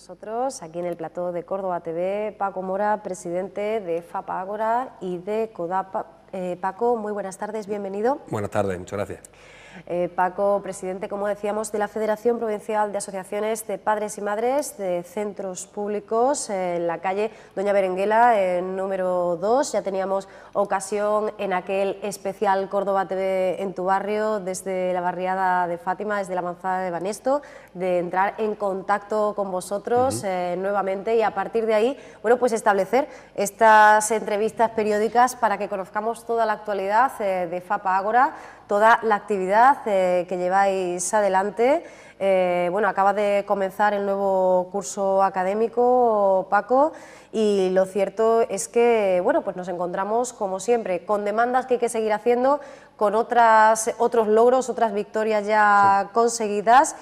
nosotros, aquí en el plató de Córdoba TV, Paco Mora, presidente de FAPA Ágora y de CODAPA. Paco, muy buenas tardes, bienvenido. Buenas tardes, muchas gracias. Paco, presidente, como decíamos, de la Federación Provincial de Asociaciones de Padres y Madres de Centros Públicos, en la calle Doña Berenguela, número 2. Ya teníamos ocasión en aquel especial Córdoba TV en tu barrio, desde la barriada de Fátima, desde la manzana de Banesto, de entrar en contacto con vosotros nuevamente y a partir de ahí, bueno, pues establecer estas entrevistas periódicas para que conozcamos toda la actualidad de FAPA Ágora, toda la actividad que lleváis adelante. Bueno, acaba de comenzar el nuevo curso académico, Paco, y lo cierto es que, bueno, pues nos encontramos, como siempre, con demandas que hay que seguir haciendo, con otros logros, otras victorias ya conseguidas.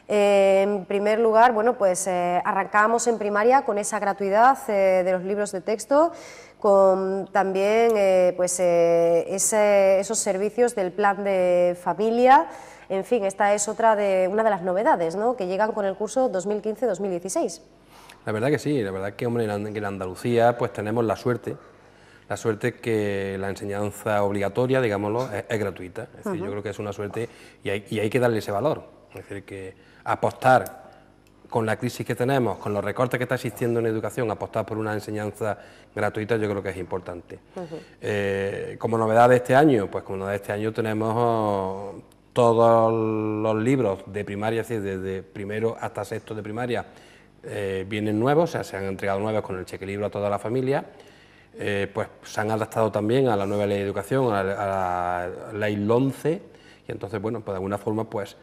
En primer lugar, bueno, pues arrancábamos en primaria con esa gratuidad de los libros de texto, con también esos servicios del plan de familia. En fin, esta es una de las novedades, ¿no?, que llegan con el curso 2015-2016. La verdad que sí, la verdad que, hombre, en Andalucía pues tenemos la suerte que la enseñanza obligatoria, digámoslo, es gratuita. Es decir, yo creo que es una suerte y hay que darle ese valor. Es decir, que apostar con la crisis que tenemos, con los recortes que está existiendo en educación, apostar por una enseñanza gratuita yo creo que es importante. Como novedad de este año, pues como novedad de este año tenemos todos los libros de primaria, es decir, desde primero hasta sexto de primaria, vienen nuevos, o sea, se han entregado nuevos con el chequelibro a toda la familia. Pues se han adaptado también a la nueva ley de educación, a la ley LOMCE, y entonces, bueno, pues de alguna forma pues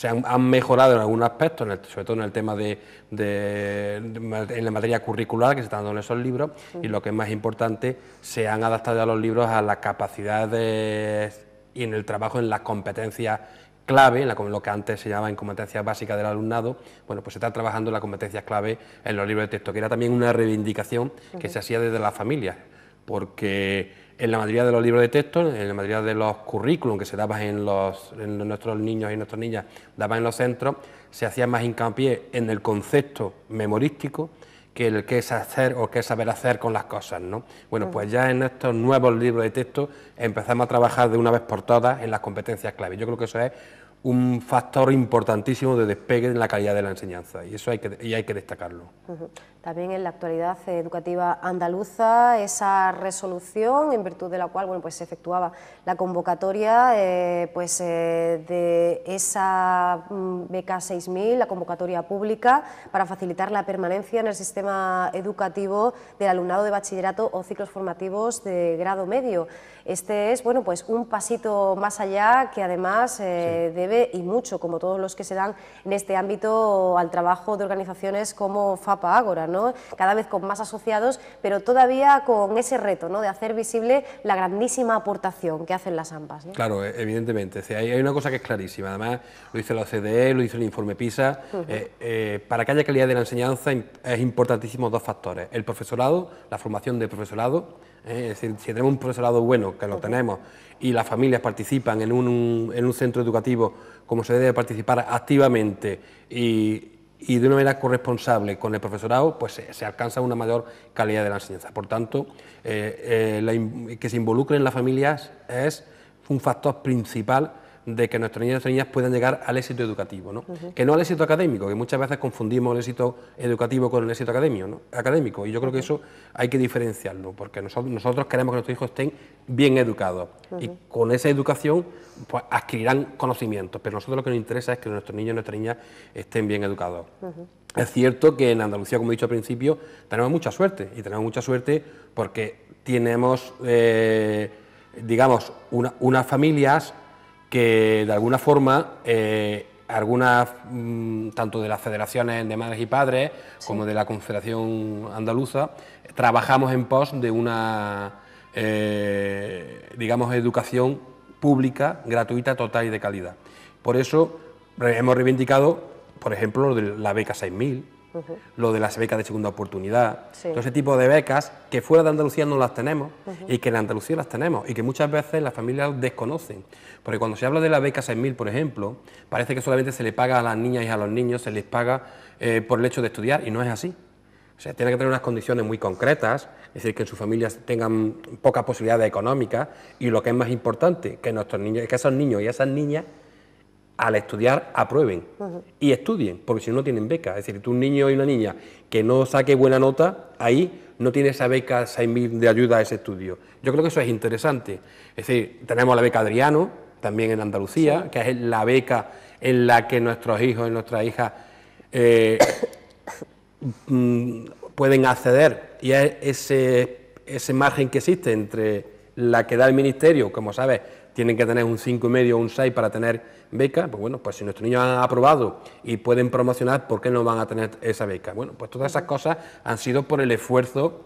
han mejorado en algunos aspectos, sobre todo en el tema en la materia curricular que se está dando en esos libros, y lo que es más importante, se han adaptado ya los libros a las capacidades y en el trabajo en las competencias clave, lo que antes se llamaba en competencias básicas del alumnado. Bueno, pues se está trabajando en las competencias clave en los libros de texto, que era también una reivindicación que se hacía desde las familias, porque en la mayoría de los libros de texto, en la mayoría de los currículums que se daban en nuestros niños y nuestras niñas, daban en los centros, se hacía más hincapié en el concepto memorístico que el qué es hacer o qué es saber hacer con las cosas, ¿no? Bueno, pues ya en estos nuevos libros de texto empezamos a trabajar de una vez por todas en las competencias clave. Yo creo que eso es un factor importantísimo de despegue en la calidad de la enseñanza, y eso hay que destacarlo. También en la actualidad educativa andaluza, esa resolución en virtud de la cual, bueno, pues se efectuaba la convocatoria de esa beca 6000, la convocatoria pública para facilitar la permanencia en el sistema educativo del alumnado de bachillerato o ciclos formativos de grado medio. Este es, bueno, pues un pasito más allá que además debe, y mucho, como todos los que se dan en este ámbito, al trabajo de organizaciones como FAPA Ágora, ¿no? Cada vez con más asociados, pero todavía con ese reto, ¿no?, de hacer visible la grandísima aportación que hacen las AMPAs, ¿no? Claro, evidentemente. Hay una cosa que es clarísima, además lo dice la OCDE, lo dice el informe PISA. Para que haya calidad de la enseñanza es importantísimo dos factores: el profesorado, la formación del profesorado. Es decir, si tenemos un profesorado bueno, que lo tenemos, y las familias participan en un centro educativo como se debe participar activamente y de una manera corresponsable con el profesorado, pues se alcanza una mayor calidad de la enseñanza. Por tanto, que se involucren las familias es un factor principal de que nuestros niños y nuestras niñas puedan llegar al éxito educativo, ¿no? Que no al éxito académico, que muchas veces confundimos el éxito educativo con el éxito académico, y yo creo que eso hay que diferenciarlo, porque nosotros queremos que nuestros hijos estén bien educados, y con esa educación pues adquirirán conocimientos, pero a nosotros lo que nos interesa es que nuestros niños y nuestras niñas estén bien educados. Es cierto que en Andalucía, como he dicho al principio, tenemos mucha suerte, y tenemos mucha suerte porque tenemos, digamos, unas familias que de alguna forma, tanto de las federaciones de madres y padres como de la Confederación Andaluza, trabajamos en pos de una, digamos, educación pública, gratuita, total y de calidad. Por eso hemos reivindicado, por ejemplo, la beca 6000, lo de las becas de segunda oportunidad, todo ese tipo de becas que fuera de Andalucía no las tenemos y que en Andalucía las tenemos y que muchas veces las familias desconocen. Porque cuando se habla de la beca 6.000, por ejemplo, parece que solamente se le paga a las niñas y a los niños, se les paga por el hecho de estudiar, y no es así. O sea, tiene que tener unas condiciones muy concretas, es decir, que sus familias tengan pocas posibilidades económicas y, lo que es más importante, que nuestros niños, que esos niños y esas niñas al estudiar aprueben y estudien, porque si no, no tienen beca. Es decir, tú, un niño y una niña que no saque buena nota, ahí no tiene esa beca 6.000 de ayuda a ese estudio. Yo creo que eso es interesante. Es decir, tenemos la beca Adriano, también en Andalucía, que es la beca en la que nuestros hijos y nuestras hijas pueden acceder, y es ese margen que existe entre la que da el Ministerio, como sabes, tienen que tener un 5,5 o un 6 para tener beca. Pues bueno, pues si nuestros niños han aprobado y pueden promocionar, ¿por qué no van a tener esa beca? Bueno, pues todas esas cosas han sido por el esfuerzo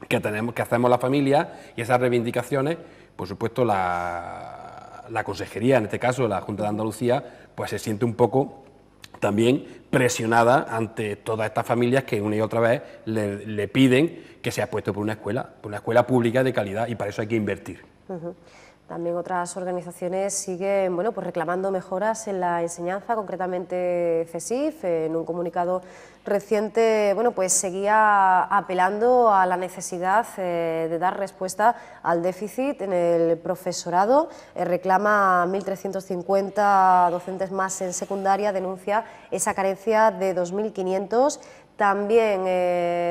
que hacemos la familia, y esas reivindicaciones, por supuesto, la Consejería, en este caso la Junta de Andalucía, pues se siente un poco también presionada ante todas estas familias que una y otra vez le piden que se apueste por una escuela pública de calidad, y para eso hay que invertir. También otras organizaciones siguen, bueno, pues reclamando mejoras en la enseñanza, concretamente CESIF. En un comunicado reciente, bueno, pues seguía apelando a la necesidad de dar respuesta al déficit en el profesorado. Reclama 1.350 docentes más en secundaria, denuncia esa carencia de 2.500. También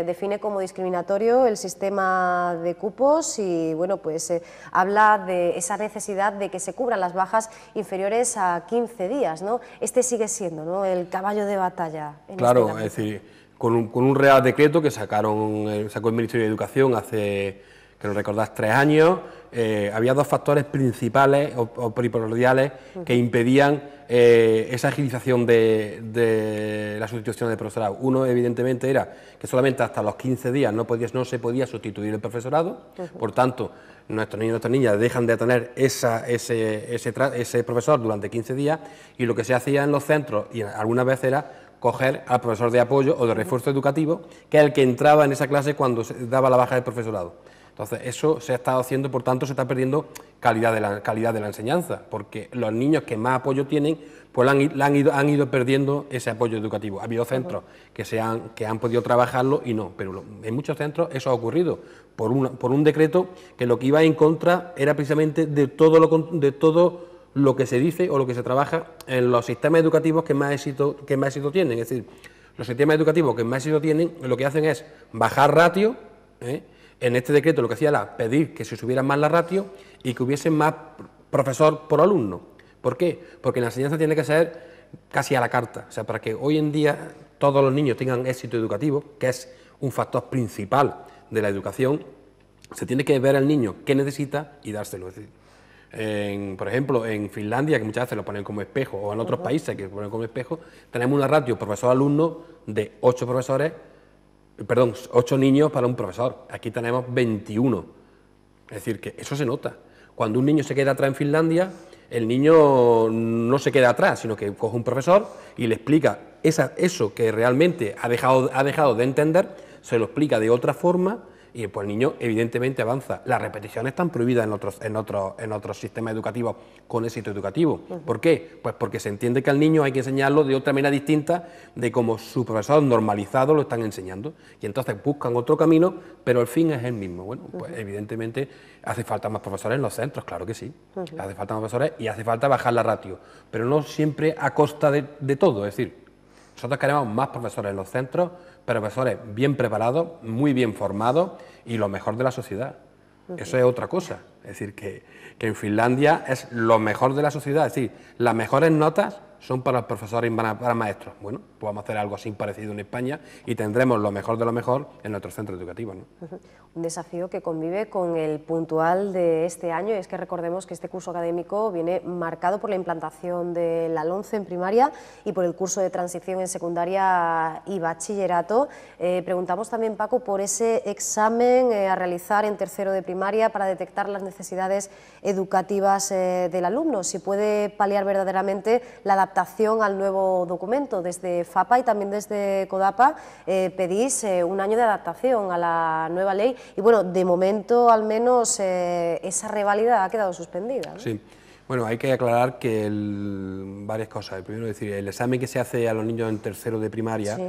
define como discriminatorio el sistema de cupos y, bueno, pues habla de esa necesidad de que se cubran las bajas inferiores a 15 días, ¿no? Este sigue siendo, ¿no?, el caballo de batalla. Claro, es decir, con un Real Decreto que sacó el Ministerio de Educación hace, que no recordás, 3 años, había dos factores principales o primordiales que impedían esa agilización de la sustitución del profesorado. Uno, evidentemente, era que solamente hasta los 15 días no se podía sustituir el profesorado. Por tanto, nuestros niños y nuestras niñas dejan de tener ese profesor durante 15 días, y lo que se hacía en los centros, y algunas veces, era coger al profesor de apoyo o de refuerzo educativo, que es el que entraba en esa clase cuando se daba la baja del profesorado. Entonces, eso se ha estado haciendo, por tanto, se está perdiendo calidad de la enseñanza, porque los niños que más apoyo tienen, pues han ido perdiendo ese apoyo educativo. Ha habido centros que han podido trabajarlo y no, pero en muchos centros eso ha ocurrido por un decreto que lo que iba en contra era precisamente de todo lo que se dice o lo que se trabaja en los sistemas educativos que más éxito tienen. Es decir, los sistemas educativos que más éxito tienen, lo que hacen es bajar ratio. En este decreto lo que hacía era pedir que se subiera más la ratio y que hubiese más profesor por alumno. ¿Por qué? Porque la enseñanza tiene que ser casi a la carta. O sea, para que hoy en día todos los niños tengan éxito educativo, que es un factor principal de la educación, se tiene que ver al niño qué necesita y dárselo. Es decir, por ejemplo, en Finlandia, que muchas veces lo ponen como espejo, o en otros países que lo ponen como espejo, tenemos una ratio profesor-alumno de 8 niños para un profesor. Aquí tenemos 21. Es decir, que eso se nota. Cuando un niño se queda atrás en Finlandia, el niño no se queda atrás, sino que coge un profesor y le explica eso que realmente ha dejado de entender, se lo explica de otra forma, y pues el niño evidentemente avanza. Las repeticiones están prohibidas en otros sistemas educativos con éxito educativo. ¿Por qué? Pues porque se entiende que al niño hay que enseñarlo de otra manera distinta de como su profesor normalizado lo están enseñando, y entonces buscan otro camino, pero el fin es el mismo. Bueno, pues evidentemente hace falta más profesores en los centros, claro que sí, hace falta más profesores y hace falta bajar la ratio, pero no siempre a costa de todo. Es decir, nosotros queremos más profesores en los centros, pero profesores bien preparados, muy bien formados y lo mejor de la sociedad. Eso es otra cosa. Es decir, que en Finlandia es lo mejor de la sociedad. Es decir, las mejores notas son para los profesores y para maestros. Bueno, pues vamos a hacer algo así parecido en España y tendremos lo mejor de lo mejor en nuestros centros educativos, ¿no? Un desafío que convive con el puntual de este año, y es que recordemos que este curso académico viene marcado por la implantación de la LOMCE en primaria y por el curso de transición en secundaria y bachillerato. Preguntamos también, Paco, por ese examen a realizar en tercero de primaria para detectar las necesidades educativas del alumno, si puede paliar verdaderamente la adaptación al nuevo documento. Desde FAPA y también desde CODAPA pedís un año de adaptación a la nueva ley y bueno, de momento al menos esa reválida ha quedado suspendida, ¿no? Sí. Bueno, hay que aclarar que varias cosas. Primero decir, el examen que se hace a los niños en tercero de primaria, sí,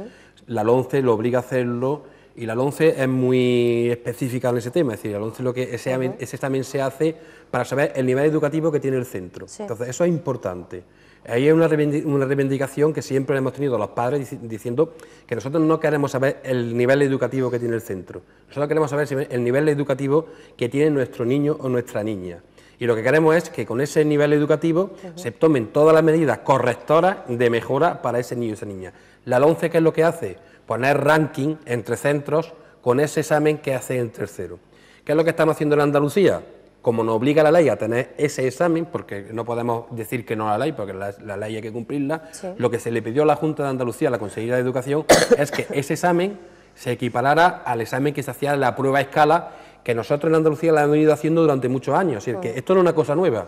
la LOMCE lo obliga a hacerlo y la LOMCE es muy específica en ese tema. Es decir, la LOMCE ese examen se hace para saber el nivel educativo que tiene el centro. Sí. Entonces, eso es importante. Ahí hay una reivindicación que siempre hemos tenido los padres diciendo que nosotros no queremos saber el nivel educativo que tiene el centro. Nosotros queremos saber el nivel educativo que tiene nuestro niño o nuestra niña. Y lo que queremos es que con ese nivel educativo se tomen todas las medidas correctoras de mejora para ese niño y esa niña. La LOMCE, ¿qué es lo que hace? Poner ranking entre centros con ese examen que hace en tercero. ¿Qué es lo que estamos haciendo en Andalucía? Como nos obliga la ley a tener ese examen, porque no podemos decir que no a la ley, porque la ley hay que cumplirla, sí, lo que se le pidió a la Junta de Andalucía, a la Consejería de Educación, es que ese examen se equiparara al examen que se hacía en la prueba escala, que nosotros en Andalucía la hemos ido haciendo durante muchos años. Es decir, que esto no es una cosa nueva.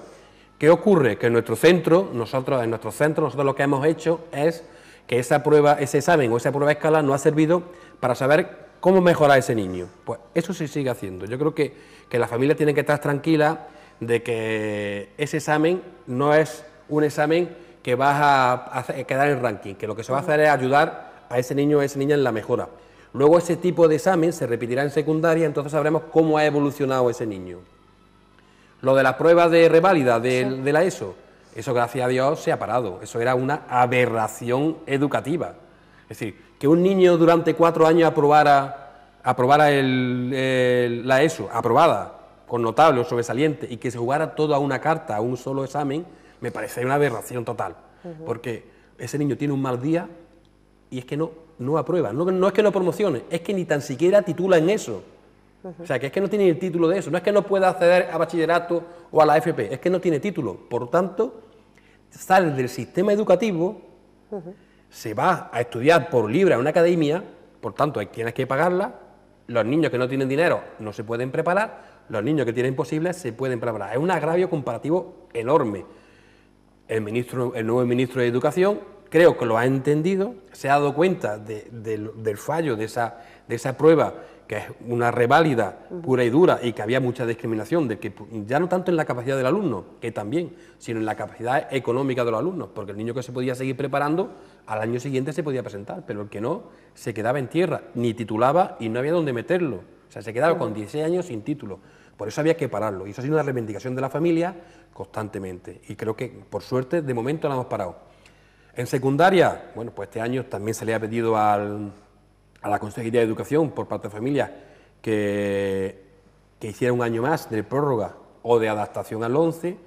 ¿Qué ocurre? Que en nuestro centro, nosotros lo que hemos hecho es que esa prueba, ese examen o esa prueba escala nos ha servido para saber cómo mejorar a ese niño. Pues eso se sigue haciendo. Yo creo que la familia tiene que estar tranquila de que ese examen no es un examen que va a quedar en ranking, que lo que se va a hacer es ayudar a ese niño o a esa niña en la mejora. Luego ese tipo de examen se repetirá en secundaria, entonces sabremos cómo ha evolucionado ese niño. Lo de las pruebas de reválida de la ESO, eso gracias a Dios se ha parado, eso era una aberración educativa. Es decir, que un niño durante 4 años aprobara la ESO, aprobada, con notable o sobresaliente, y que se jugara todo a una carta, a un solo examen, me parece una aberración total, porque ese niño tiene un mal día y es que no aprueba, no es que no promocione, es que ni tan siquiera titula en eso. O sea, que es que no tiene el título de eso, no es que no pueda acceder a bachillerato o a la FP, es que no tiene título. Por tanto, sale del sistema educativo, se va a estudiar por libre a una academia, por tanto, tienes que pagarla, los niños que no tienen dinero no se pueden preparar, los niños que tienen posibles se pueden preparar. Es un agravio comparativo enorme. El nuevo ministro de Educación creo que lo ha entendido, se ha dado cuenta del fallo de esa prueba, que es una reválida pura y dura y que había mucha discriminación, de que ya no tanto en la capacidad del alumno, que también, sino en la capacidad económica de los alumnos, porque el niño que se podía seguir preparando, al año siguiente se podía presentar, pero el que no, se quedaba en tierra, ni titulaba y no había dónde meterlo, o sea, se quedaba con 16 años sin título, por eso había que pararlo, y eso ha sido una reivindicación de la familia constantemente, y creo que, por suerte, de momento la hemos parado. En secundaria, bueno, pues este año también se le ha pedido a la Consejería de Educación, por parte de familia, que hiciera un año más de prórroga o de adaptación al 11,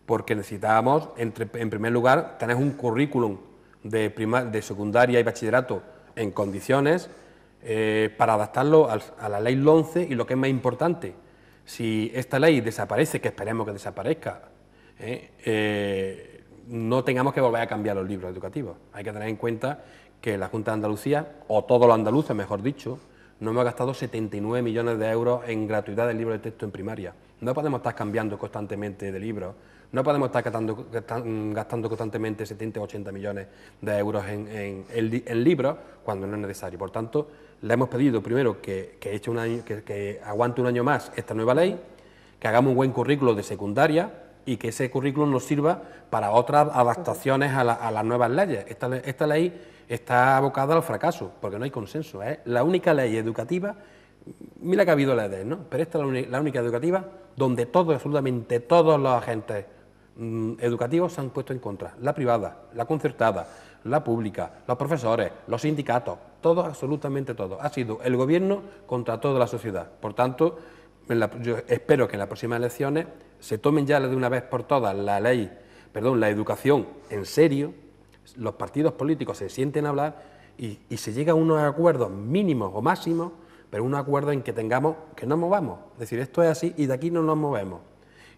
porque necesitábamos, en primer lugar, tener un currículum de secundaria y bachillerato en condiciones para adaptarlo a la ley 11 y lo que es más importante, si esta ley desaparece, que esperemos que desaparezca, no tengamos que volver a cambiar los libros educativos. Hay que tener en cuenta que la Junta de Andalucía, o todos los andaluces, mejor dicho, no hemos gastado 79 millones de euros en gratuidad del libro de texto en primaria. No podemos estar cambiando constantemente de libros, no podemos estar gastando constantemente 70 o 80 millones de euros en libros cuando no es necesario. Por tanto, le hemos pedido primero que aguante un año más esta nueva ley, que hagamos un buen currículo de secundaria y que ese currículum nos sirva para otras adaptaciones a las nuevas leyes. Esta ley está abocada al fracaso, porque no hay consenso. Es la única ley educativa, mira que ha habido leyes, ¿no? Pero esta es la única educativa donde absolutamente todos los agentes educativos se han puesto en contra. La privada, la concertada, la pública, los profesores, los sindicatos, todos, absolutamente todos. Ha sido el gobierno contra toda la sociedad. Por tanto, yo espero que en las próximas elecciones se tomen ya de una vez por todas la educación en serio, los partidos políticos se sienten a hablar y se llega a unos acuerdos mínimos o máximos, pero un acuerdo en que que nos movamos. Es decir, esto es así y de aquí no nos movemos,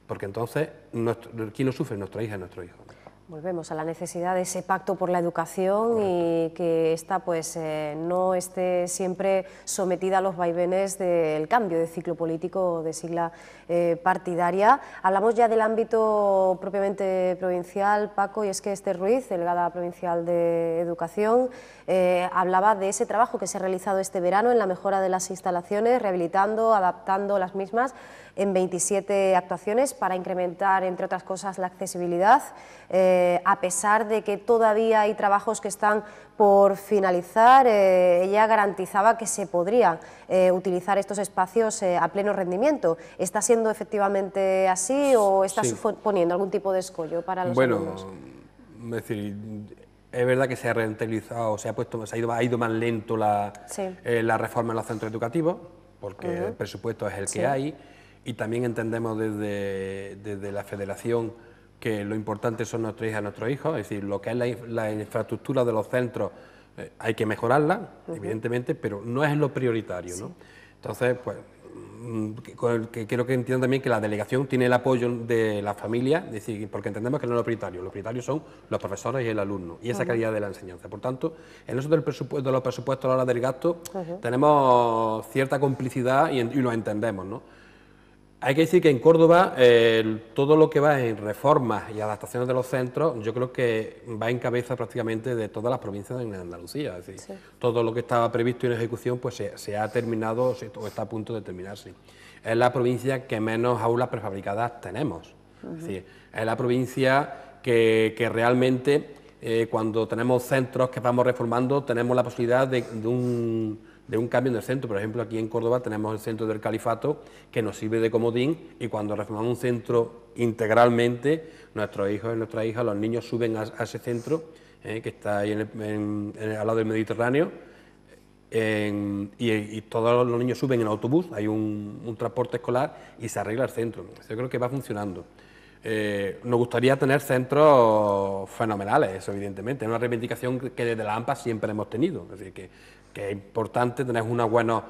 porque entonces, ¿quién nos sufre? Nuestra hija y nuestro hijo. Volvemos a la necesidad de ese pacto por la educación y que esta pues no esté siempre sometida a los vaivenes del cambio de ciclo político o de sigla partidaria. Hablamos ya del ámbito propiamente provincial, Paco, y es que Esther Ruiz, delegada provincial de Educación, hablaba de ese trabajo que se ha realizado este verano en la mejora de las instalaciones, rehabilitando, adaptando las mismas en 27 actuaciones para incrementar, entre otras cosas, la accesibilidad, a pesar de que todavía hay trabajos que están por finalizar. Ella garantizaba que se podría utilizar estos espacios a pleno rendimiento. ¿Está siendo efectivamente así o está suponiendo algún tipo de escollo para los alumnos? Es decir, es verdad que se ha rentabilizado, ha ido más lento la reforma en los centros educativos, porque el presupuesto es el que hay, y también entendemos desde la Federación que lo importante son nuestras hijas y nuestros hijos, es decir, lo que es la infraestructura de los centros hay que mejorarla, evidentemente, pero no es lo prioritario, ¿no? Entonces, pues, quiero que entiendan también que la delegación tiene el apoyo de la familia, es decir, porque entendemos que no es lo prioritario son los profesores y el alumno, y esa calidad de la enseñanza. Por tanto, en eso de los presupuestos a la hora del gasto, tenemos cierta complicidad y lo entendemos, ¿no? Hay que decir que en Córdoba todo lo que va en reformas y adaptaciones de los centros, yo creo que va en cabeza prácticamente de todas las provincias de Andalucía. Es decir, todo lo que estaba previsto en ejecución pues se ha terminado o está a punto de terminarse. Es la provincia que menos aulas prefabricadas tenemos. Es decir, es la provincia que realmente cuando tenemos centros que vamos reformando tenemos la posibilidad de un cambio en el centro. Por ejemplo, aquí en Córdoba tenemos el centro del Califato que nos sirve de comodín, y cuando reformamos un centro integralmente, nuestros hijos y nuestras hijas, los niños suben a ese centro que está ahí al lado del Mediterráneo, y todos los niños suben en autobús, hay un transporte escolar y se arregla el centro. Yo creo que va funcionando. Nos gustaría tener centros fenomenales, eso evidentemente, es una reivindicación que desde la AMPA siempre hemos tenido, es decir, que es importante tener unas buenas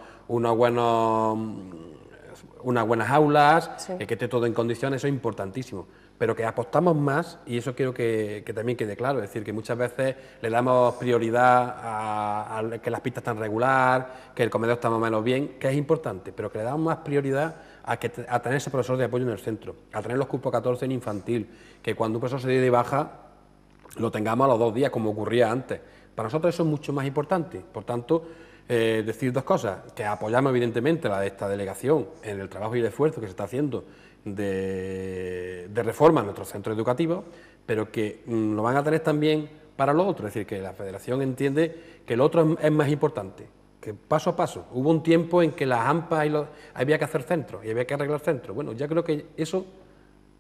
aulas, que esté todo en condiciones, eso es importantísimo, pero que apostamos más, y eso quiero que también quede claro, es decir, que muchas veces le damos prioridad a que las pistas están regular, que el comedor está más o menos bien, que es importante, pero que le damos más prioridad a tener ese profesor de apoyo en el centro, a tener los cupos 14 en infantil, que cuando un profesor se dé de baja lo tengamos a los 2 días, como ocurría antes. Para nosotros eso es mucho más importante. Por tanto, decir dos cosas, que apoyamos evidentemente la de esta delegación en el trabajo y el esfuerzo que se está haciendo de reforma en nuestros centros educativos, pero que lo van a tener también para lo otro, es decir, que la Federación entiende que lo otro es más importante, que paso a paso. Hubo un tiempo en que las AMPA había que hacer centros y había que arreglar centros. Bueno, ya creo que eso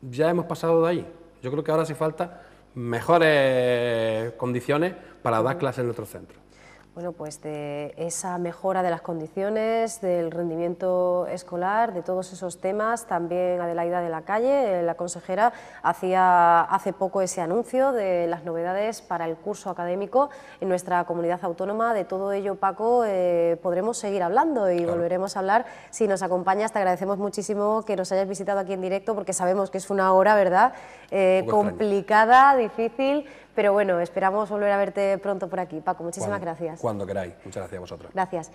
ya hemos pasado de ahí. Yo creo que ahora hace falta mejores condiciones para dar clases en nuestros centros. Bueno, pues de esa mejora de las condiciones, del rendimiento escolar, de todos esos temas, también Adelaida de la Calle, la consejera, hacía hace poco ese anuncio de las novedades para el curso académico en nuestra comunidad autónoma. De todo ello, Paco, podremos seguir hablando y volveremos a hablar si nos acompañas. Te agradecemos muchísimo que nos hayas visitado aquí en directo, porque sabemos que es una hora, ¿verdad?, complicada, difícil, pero bueno, esperamos volver a verte pronto por aquí. Paco, muchísimas gracias. Cuando queráis. Muchas gracias a vosotros. Gracias.